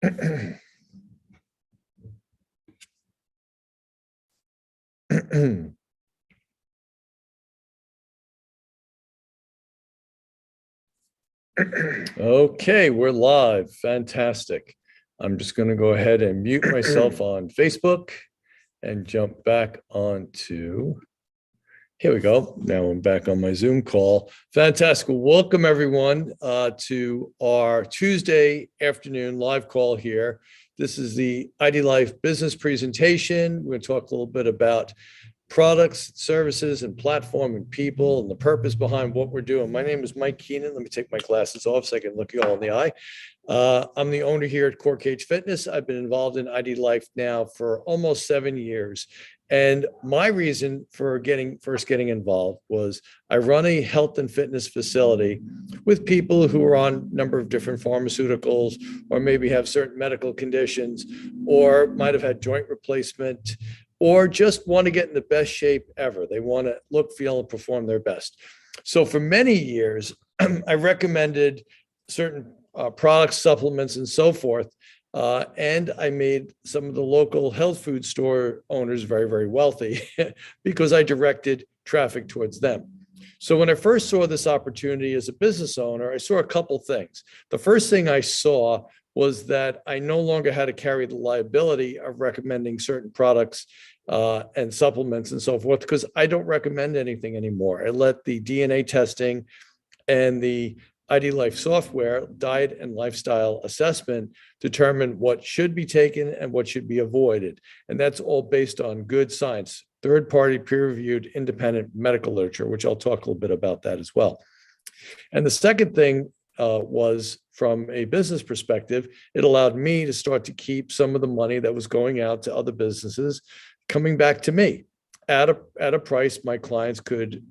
Okay, we're live. Fantastic. I'm just going to go ahead and mute myself on Facebook and jump back onto. Here we go. Now I'm back on my Zoom call. Fantastic. Welcome everyone to our Tuesday afternoon live call here. This is the ID Life business presentation. We're going to talk a little bit about products, services, and platform and people and the purpose behind what we're doing. My name is Mike Keenan. Let me take my glasses off so I can look you all in the eye. I'm the owner here at Core Cage Fitness. I've been involved in ID Life now for almost 7 years. And my reason for first getting involved was I run a health and fitness facility with people who are on a number of different pharmaceuticals, or maybe have certain medical conditions, or might have had joint replacement, or just want to get in the best shape ever. They want to look, feel, and perform their best. So for many years, I recommended certain products, supplements, and so forth. And I made some of the local health food store owners very, very wealthy because I directed traffic towards them. So when I first saw this opportunity as a business owner, I saw a couple things. The first thing I saw was that I no longer had to carry the liability of recommending certain products and supplements and so forth, because I don't recommend anything anymore. I let the DNA testing and the ID Life software, diet and lifestyle assessment, determine what should be taken and what should be avoided. And that's all based on good science, third-party, peer-reviewed, independent medical literature, which I'll talk a little bit about that as well. And the second thing was, from a business perspective, it allowed me to start to keep some of the money that was going out to other businesses coming back to me at a price my clients could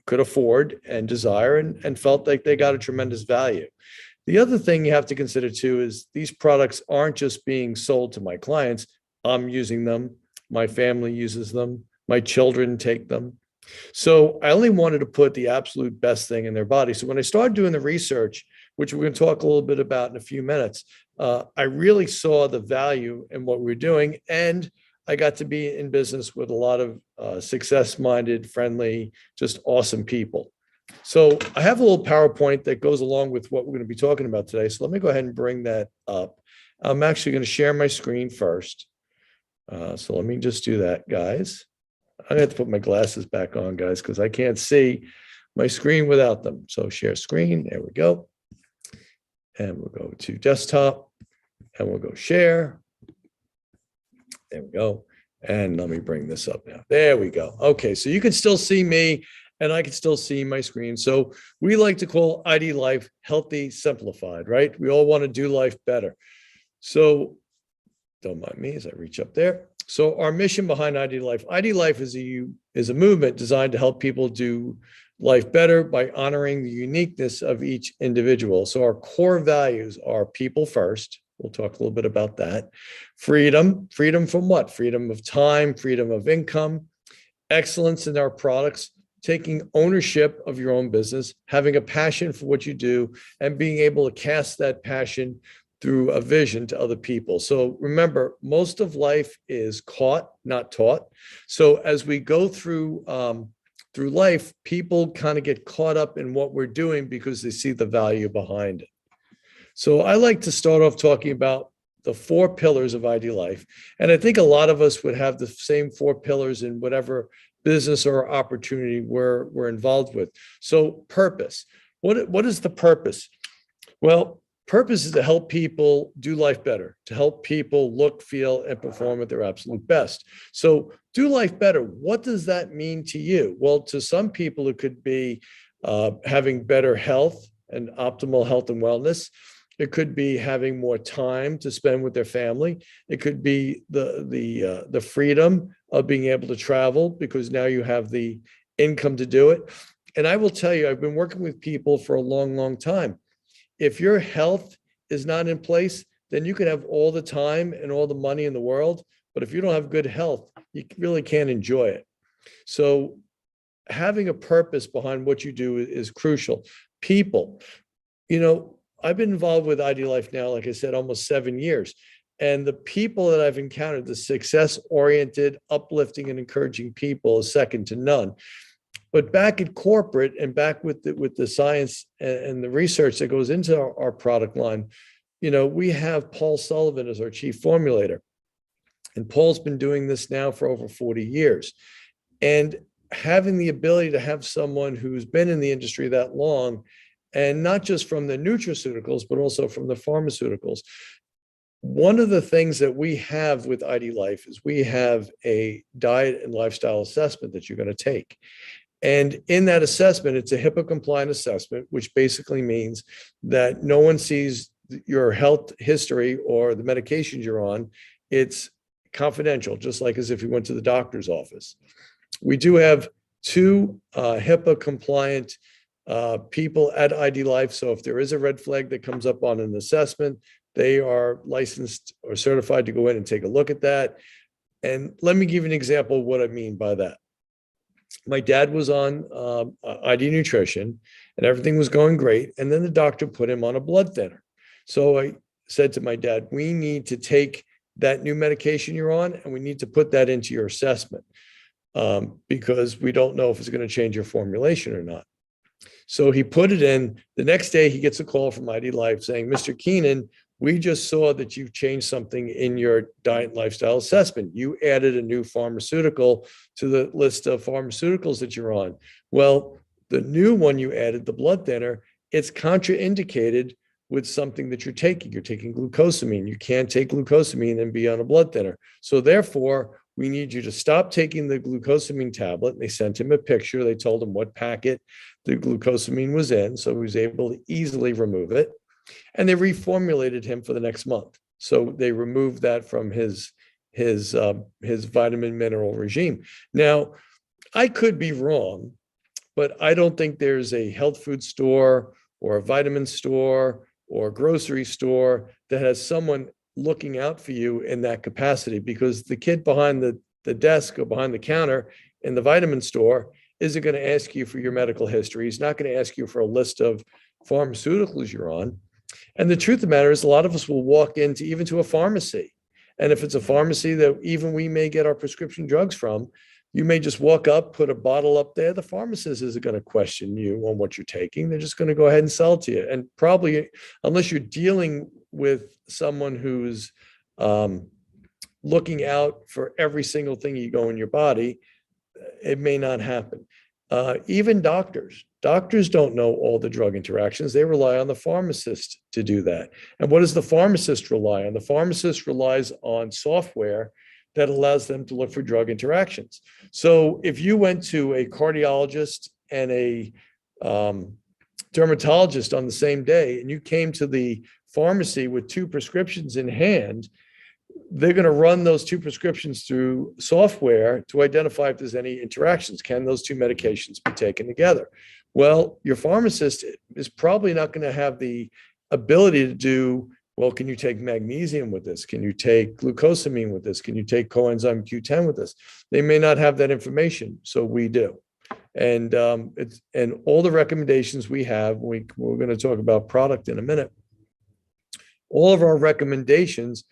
afford and desire, and felt like they got a tremendous value. The other thing you have to consider too is these products aren't just being sold to my clients. I'm using them. My family uses them. My children take them. So I only wanted to put the absolute best thing in their body. So when I started doing the research, which we're going to talk a little bit about in a few minutes, I really saw the value in what we were doing. And I got to be in business with a lot of success-minded, friendly, just awesome people. So I have a little PowerPoint that goes along with what we're going to be talking about today. So let me go ahead and bring that up. I'm actually going to share my screen first. So let me just do that, guys. I'm going to have to put my glasses back on, guys, because I can't see my screen without them. So share screen. There we go. And we'll go to desktop, and we'll go share. There we go. And let me bring this up now. There we go. Okay, so you can still see me and I can still see my screen. So we like to call ID Life Healthy Simplified, right? We all want to do life better. So don't mind me as I reach up there. So our mission behind ID Life is a movement designed to help people do life better by honoring the uniqueness of each individual. So our core values are people first. We'll talk a little bit about that. Freedom from what? Freedom of time, freedom of income, excellence in our products, taking ownership of your own business, having a passion for what you do, and being able to cast that passion through a vision to other people. So remember, most of life is caught, not taught. So as we go through life, people kind of get caught up in what we're doing because they see the value behind it. So I like to start off talking about the 4 pillars of ID Life. And I think a lot of us would have the same 4 pillars in whatever business or opportunity we're involved with. So purpose. What is the purpose? Well, purpose is to help people do life better, to help people look, feel, and perform at their absolute best. So do life better. What does that mean to you? Well, to some people, it could be having better health and optimal health and wellness. It could be having more time to spend with their family. It could be the freedom of being able to travel because now you have the income to do it. And I will tell you, I've been working with people for a long, long time. If your health is not in place, then you can have all the time and all the money in the world. But if you don't have good health, you really can't enjoy it. So having a purpose behind what you do is crucial. People, I've been involved with ID Life now, like I said, almost 7 years. And the people that I've encountered, the success-oriented, uplifting, and encouraging people is second to none. But back at corporate and back with the science and the research that goes into our product line, we have Paul Sullivan as our chief formulator. And Paul's been doing this now for over 40 years. And having the ability to have someone who's been in the industry that long, and not just from the nutraceuticals, but also from the pharmaceuticals. One of the things that we have with ID Life is we have a diet and lifestyle assessment that you're going to take. And in that assessment, it's a HIPAA compliant assessment, which basically means that no one sees your health history or the medications you're on. It's confidential, just like as if you went to the doctor's office. We do have two HIPAA compliant people at ID Life. So if there is a red flag that comes up on an assessment, they are licensed or certified to go in and take a look at that. And let me give you an example of what I mean by that. My dad was on ID Nutrition and everything was going great. And then the doctor put him on a blood thinner. So I said to my dad, we need to take that new medication you're on and we need to put that into your assessment because we don't know if it's going to change your formulation or not. So he put it in. The next day, he gets a call from ID Life saying, Mr. Keenan, we just saw that you've changed something in your diet and lifestyle assessment. You added a new pharmaceutical to the list of pharmaceuticals that you're on. Well, the new one you added, the blood thinner, it's contraindicated with something that you're taking. You're taking glucosamine. You can't take glucosamine and be on a blood thinner. So therefore, we need you to stop taking the glucosamine tablet. And they sent him a picture. They told him what packet the glucosamine was in. So he was able to easily remove it. And they reformulated him for the next month. So they removed that from his vitamin mineral regime. Now, I could be wrong, but I don't think there's a health food store or a vitamin store or a grocery store that has someone looking out for you in that capacity, because the kid behind the desk or behind the counter in the vitamin store isn't going to ask you for your medical history. He's not going to ask you for a list of pharmaceuticals you're on. And the truth of the matter is, a lot of us will walk into even to a pharmacy. And if it's a pharmacy that even we may get our prescription drugs from, you may just walk up, put a bottle up there. The pharmacist isn't going to question you on what you're taking. They're just going to go ahead and sell it to you. And probably, unless you're dealing with someone who's looking out for every single thing you go in your body, it may not happen. Even doctors don't know all the drug interactions. They rely on the pharmacist to do that. And what does the pharmacist rely on? The pharmacist relies on software that allows them to look for drug interactions. So if you went to a cardiologist and a dermatologist on the same day, and you came to the pharmacy with two prescriptions in hand, they're going to run those two prescriptions through software to identify if there's any interactions. Can those two medications be taken together? Well, your pharmacist is probably not going to have the ability to do, well, can you take magnesium with this? Can you take glucosamine with this? Can you take coenzyme Q10 with this? They may not have that information, so we do. And all the recommendations we have, we're going to talk about product in a minute. All of our recommendations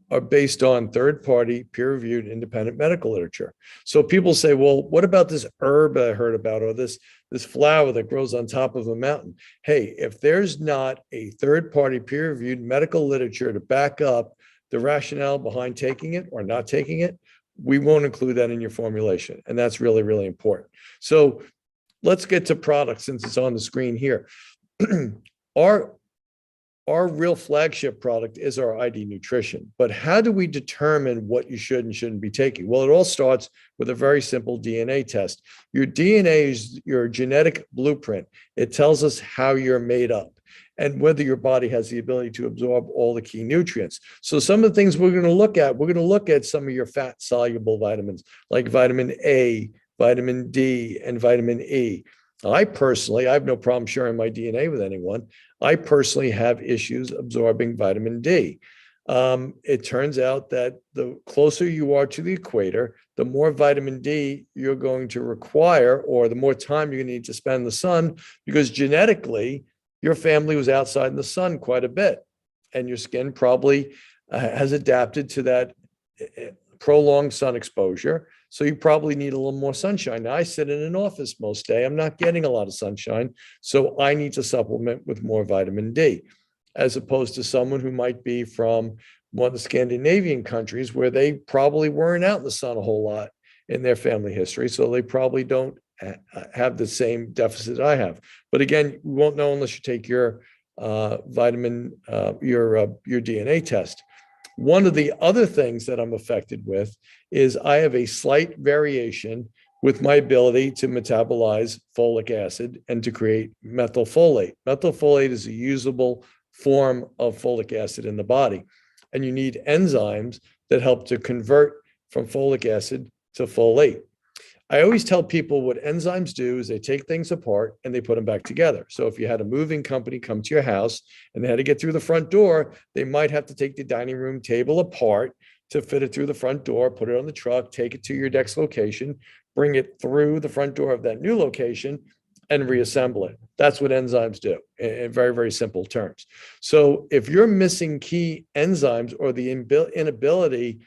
are based on third-party, peer-reviewed, independent medical literature. So people say, well, what about this herb I heard about, or this flower that grows on top of a mountain? Hey, if there's not a third-party, peer-reviewed medical literature to back up the rationale behind taking it or not taking it, we won't include that in your formulation. And that's really, really important. So let's get to products since it's on the screen here. Our real flagship product is our ID Nutrition. But how do we determine what you should and shouldn't be taking? Well, it all starts with a very simple DNA test. Your DNA is your genetic blueprint. It tells us how you're made up and whether your body has the ability to absorb all the key nutrients. So some of the things we're going to look at some of your fat-soluble vitamins like vitamin A, vitamin D, and vitamin E. I have no problem sharing my DNA with anyone. I personally have issues absorbing vitamin D. It turns out that the closer you are to the equator, the more vitamin D you're going to require, or the more time you're going to need to spend in the sun, because genetically, your family was outside in the sun quite a bit, and your skin probably has adapted to that prolonged sun exposure. So you probably need a little more sunshine. Now, I sit in an office most day. I'm not getting a lot of sunshine. So I need to supplement with more vitamin D, as opposed to someone who might be from one of the Scandinavian countries where they probably weren't out in the sun a whole lot in their family history. So they probably don't have the same deficit I have. But again, we won't know unless you take your your DNA test. One of the other things that I'm affected with is I have a slight variation with my ability to metabolize folic acid and to create methylfolate. Methylfolate is a usable form of folic acid in the body, and you need enzymes that help to convert from folic acid to folate. I always tell people what enzymes do is they take things apart and they put them back together. So if you had a moving company come to your house and they had to get through the front door, they might have to take the dining room table apart to fit it through the front door, put it on the truck, take it to your next location, bring it through the front door of that new location, and reassemble it. That's what enzymes do in very, very simple terms. So if you're missing key enzymes or the inability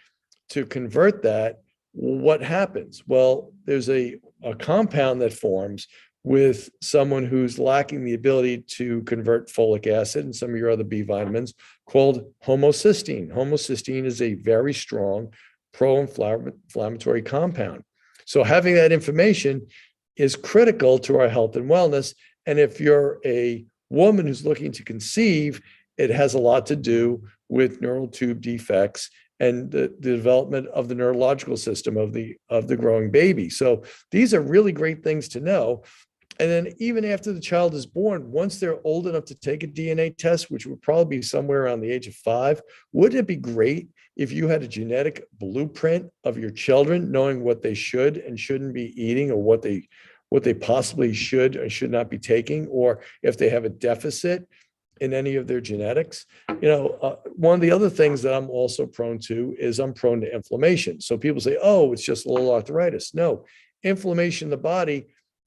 to convert that, what happens? Well, there's a compound that forms with someone who's lacking the ability to convert folic acid and some of your other B vitamins called homocysteine. Homocysteine is a very strong pro-inflammatory compound. So having that information is critical to our health and wellness. And if you're a woman who's looking to conceive, it has a lot to do with neural tube defects and the development of the neurological system of the growing baby. So these are really great things to know. And then even after the child is born, once they're old enough to take a DNA test, which would probably be somewhere around the age of 5, wouldn't it be great if you had a genetic blueprint of your children, knowing what they should and shouldn't be eating, or what they possibly should or should not be taking, or if they have a deficit in any of their genetics? One of the other things that I'm also prone to is I'm prone to inflammation. So people say, oh, it's just a little arthritis. No, inflammation in the body,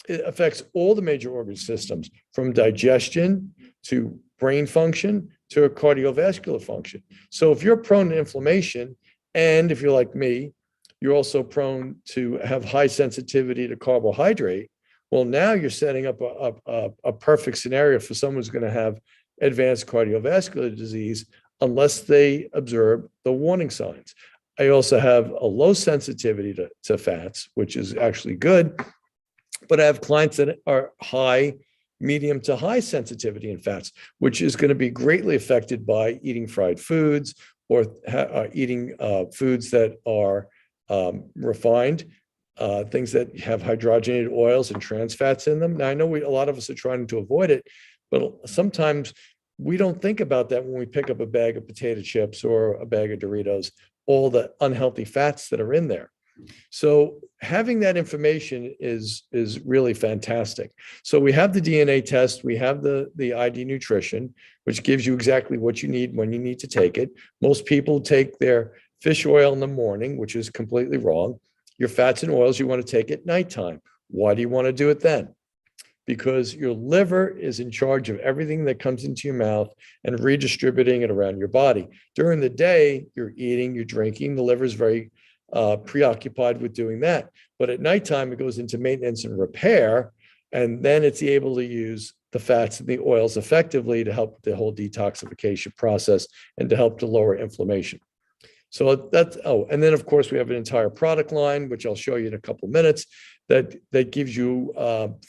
it affects all the major organ systems, from digestion to brain function to cardiovascular function. So if you're prone to inflammation, and if you're like me, you're also prone to have high sensitivity to carbohydrate, well, now you're setting up a perfect scenario for someone who's going to have advanced cardiovascular disease unless they observe the warning signs. I also have a low sensitivity to fats, which is actually good, but I have clients that are high, medium to high sensitivity in fats, which is going to be greatly affected by eating fried foods or eating foods that are refined, things that have hydrogenated oils and trans fats in them. Now, I know a lot of us are trying to avoid it, but sometimes we don't think about that when we pick up a bag of potato chips or a bag of Doritos, all the unhealthy fats that are in there. So having that information is really fantastic. So we have the DNA test, we have the ID Nutrition, which gives you exactly what you need when you need to take it. Most people take their fish oil in the morning, which is completely wrong. Your fats and oils you want to take at nighttime. Why do you want to do it then? Because your liver is in charge of everything that comes into your mouth and redistributing it around your body. During the day, you're eating, you're drinking, the liver is very preoccupied with doing that. But at nighttime, it goes into maintenance and repair, and then it's able to use the fats and the oils effectively to help the whole detoxification process and to help to lower inflammation. So that's, and then of course we have an entire product line, which I'll show you in a couple of minutes, that gives you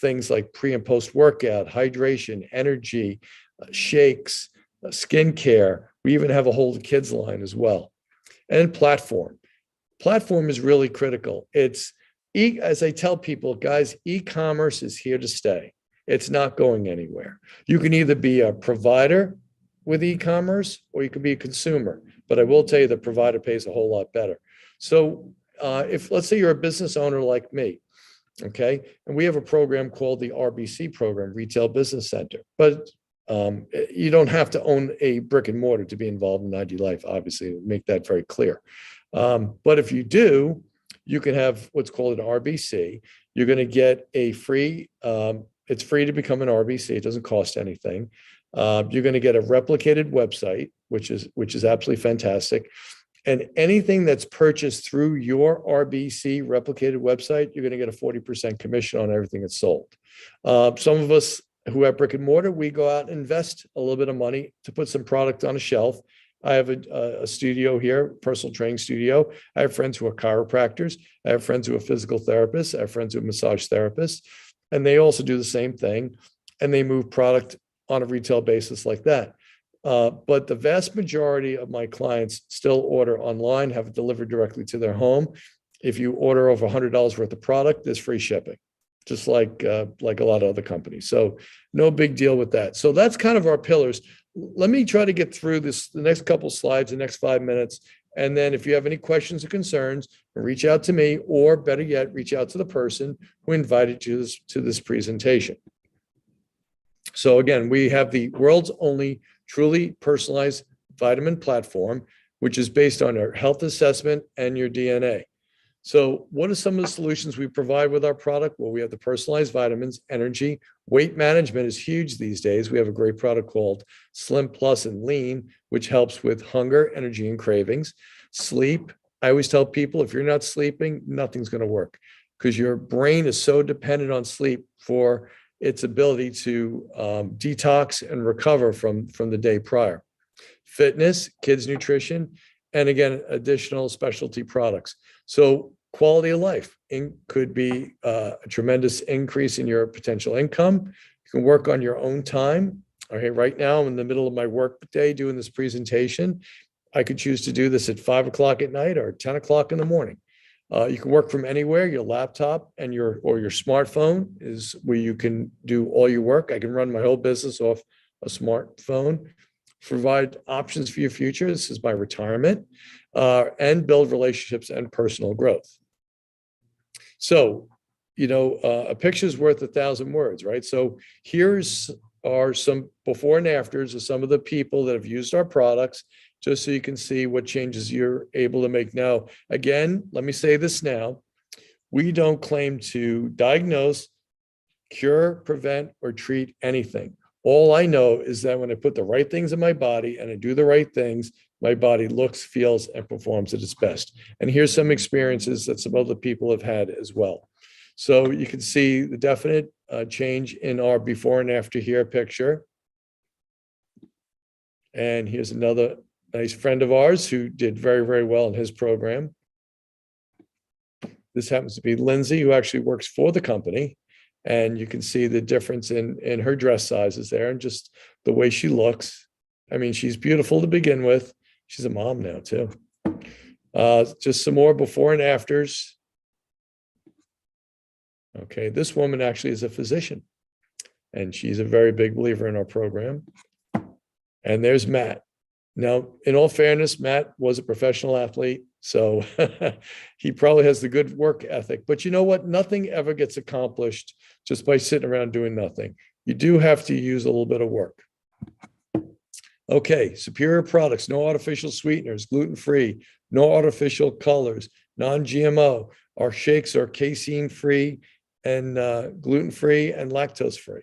things like pre and post workout, hydration, energy, shakes, skincare. We even have a whole kids line as well. And platform. Platform is really critical. As I tell people, guys, e-commerce is here to stay. It's not going anywhere. You can either be a provider with e-commerce or you can be a consumer. But I will tell you the provider pays a whole lot better. So if, let's say you're a business owner like me, okay, and we have a program called the RBC program, Retail Business Center, but you don't have to own a brick and mortar to be involved in ID Life, obviously, make that very clear. But if you do, you can have what's called an RBC. You're going to get a free It's free to become an RBC. It doesn't cost anything. You're going to get a replicated website, which is absolutely fantastic. And anything that's purchased through your RBC replicated website, you're going to get a 40% commission on everything that's sold. Some of us who have brick and mortar, we go out and invest a little bit of money to put some product on a shelf. I have a studio here, personal training studio. I have friends who are chiropractors. I have friends who are physical therapists. I have friends who are massage therapists. And they also do the same thing. And they move product on a retail basis like that. But the vast majority of my clients still order online, have it delivered directly to their home. If you order over $100 worth of product, there's free shipping, just like a lot of other companies. So no big deal with that. So that's kind of our pillars. Let me try to get through the next couple slides, the next 5 minutes. And then if you have any questions or concerns, reach out to me, or better yet, reach out to the person who invited you to this presentation. So again, we have the world's only truly personalized vitamin platform, which is based on our health assessment and your DNA. So what are some of the solutions we provide with our product? Well, we have the personalized vitamins, energy, weight management is huge these days. We have a great product called Slim Plus and Lean, which helps with hunger, energy, and cravings. Sleep. I always tell people, if you're not sleeping, nothing's going to work, because your brain is so dependent on sleep for its ability to detox and recover from the day prior. Fitness, kids nutrition, and again, additional specialty products. So quality of life could be a tremendous increase in your potential income. You can work on your own time. Okay, right now I'm in the middle of my work day doing this presentation. I could choose to do this at 5 o'clock at night or 10 o'clock in the morning. You can work from anywhere. Your laptop and your smartphone is where you can do all your work. I can run my whole business off a smartphone, provide options for your future. This is my retirement, and build relationships and personal growth. So, a picture's worth 1,000 words, right? So are some before and afters of some of the people that have used our products, just so you can see what changes you're able to make. Now, again, let me say this now. We don't claim to diagnose, cure, prevent, or treat anything. All I know is that when I put the right things in my body and I do the right things, my body looks, feels, and performs at its best. And here's some experiences that some other people have had as well. So you can see the definite change in our before and after here picture. And here's another nice friend of ours who did very, very well in his program. This happens to be Lindsay, who actually works for the company. And you can see the difference in her dress sizes there and just the way she looks. I mean, she's beautiful to begin with. She's a mom now too. Just some more before and afters. Okay, this woman actually is a physician, and she's a very big believer in our program. And there's Matt. Now, in all fairness, Matt was a professional athlete, so he probably has the good work ethic. But you know what? Nothing ever gets accomplished just by sitting around doing nothing. You do have to use a little bit of work. Okay, superior products, no artificial sweeteners, gluten-free, no artificial colors, non-GMO. Our shakes are casein-free and gluten-free and lactose-free.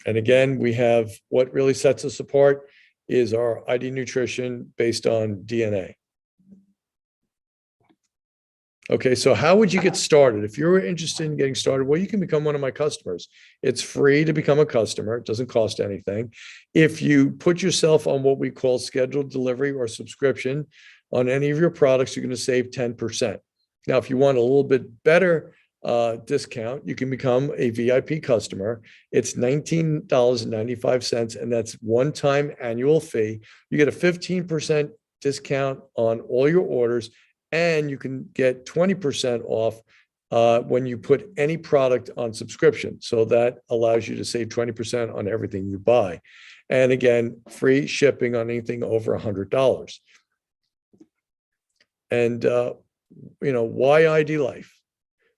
And again, we have what really sets us apart is our ID nutrition based on DNA. Okay, so how would you get started? If you're interested in getting started, well, you can become one of my customers. It's free to become a customer. It doesn't cost anything. If you put yourself on what we call scheduled delivery or subscription on any of your products, you're going to save 10%. Now, if you want a little bit better discount, you can become a VIP customer. It's $19.95, and that's one-time annual fee. You get a 15% discount on all your orders, and you can get 20% off when you put any product on subscription. So that allows you to save 20% on everything you buy. And again, free shipping on anything over $100. And, why ID Life?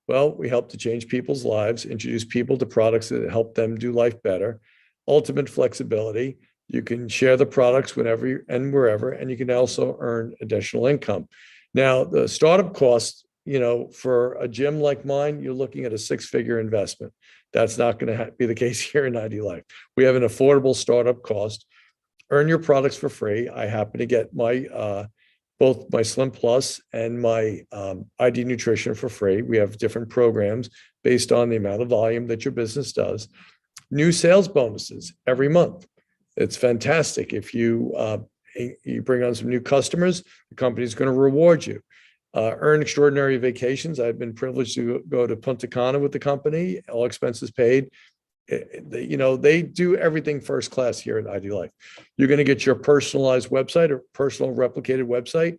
Well, we help to change people's lives, introduce people to products that help them do life better, ultimate flexibility. You can share the products whenever and wherever, and you can also earn additional income. Now, the startup cost for a gym like mine, you're looking at a six-figure investment. That's not going to be the case here in ID Life. We have an affordable startup cost. Earn your products for free. I happen to get my both my Slim Plus and my ID Nutrition for free. We have different programs based on the amount of volume that your business does. New sales bonuses every month. It's fantastic. If you bring on some new customers, the company's going to reward you. Earn extraordinary vacations. I've been privileged to go to Punta Cana with the company, all expenses paid. They do everything first class here at ID Life. You're going to get your personalized website or personal replicated website.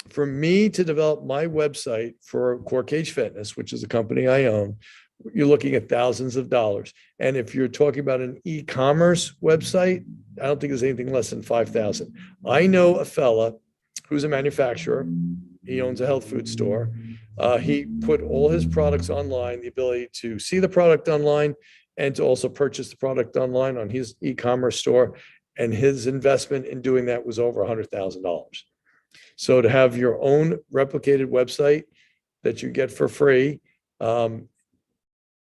For me to develop my website for Core Cage Fitness, which is a company I own, you're looking at thousands of dollars. And if you're talking about an e-commerce website, I don't think there's anything less than 5,000. I know a fella who's a manufacturer. He owns a health food store. He put all his products online, the ability to see the product online and to also purchase the product online on his e-commerce store. And his investment in doing that was over $100,000. So to have your own replicated website that you get for free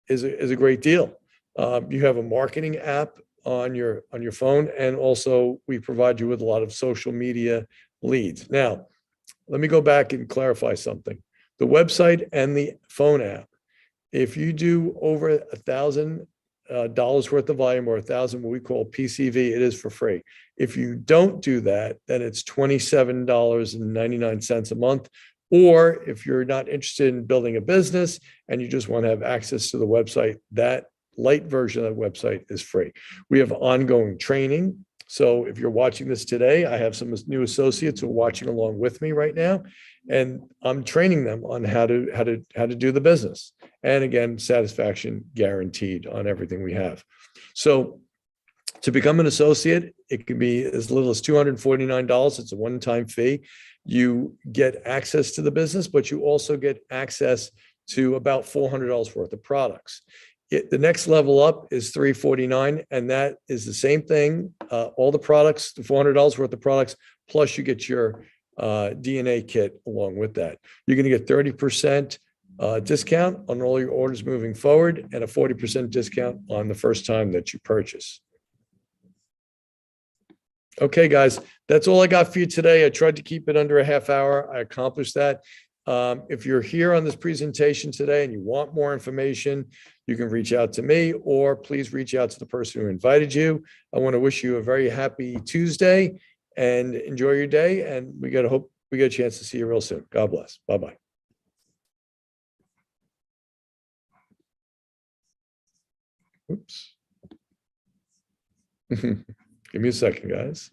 is a great deal. You have a marketing app on your phone, and also we provide you with a lot of social media leads. Now, let me go back and clarify something. The website and the phone app, if you do over $1,000 worth of volume or 1,000, what we call PCV, it is for free. If you don't do that, then it's $27.99 a month. Or if you're not interested in building a business and you just want to have access to the website, that light version of the website is free. We have ongoing training. So if you're watching this today, I have some new associates who are watching along with me right now, and I'm training them on how to do the business. And again, satisfaction guaranteed on everything we have. So to become an associate, it can be as little as $249. It's a one-time fee. You get access to the business, but you also get access to about $400 worth of products. The next level up is $349, and that is the same thing. All the products, the $400 worth of products, plus you get your DNA kit along with that. You're going to get 30% discount on all your orders moving forward and a 40% discount on the first time that you purchase. Okay, guys, that's all I got for you today. I tried to keep it under a half hour. I accomplished that. If you're here on this presentation today and you want more information, you can reach out to me, or please reach out to the person who invited you. I want to wish you a very happy Tuesday and enjoy your day. And we hope we get a chance to see you real soon. God bless. Bye-bye. Oops. Give me a second, guys.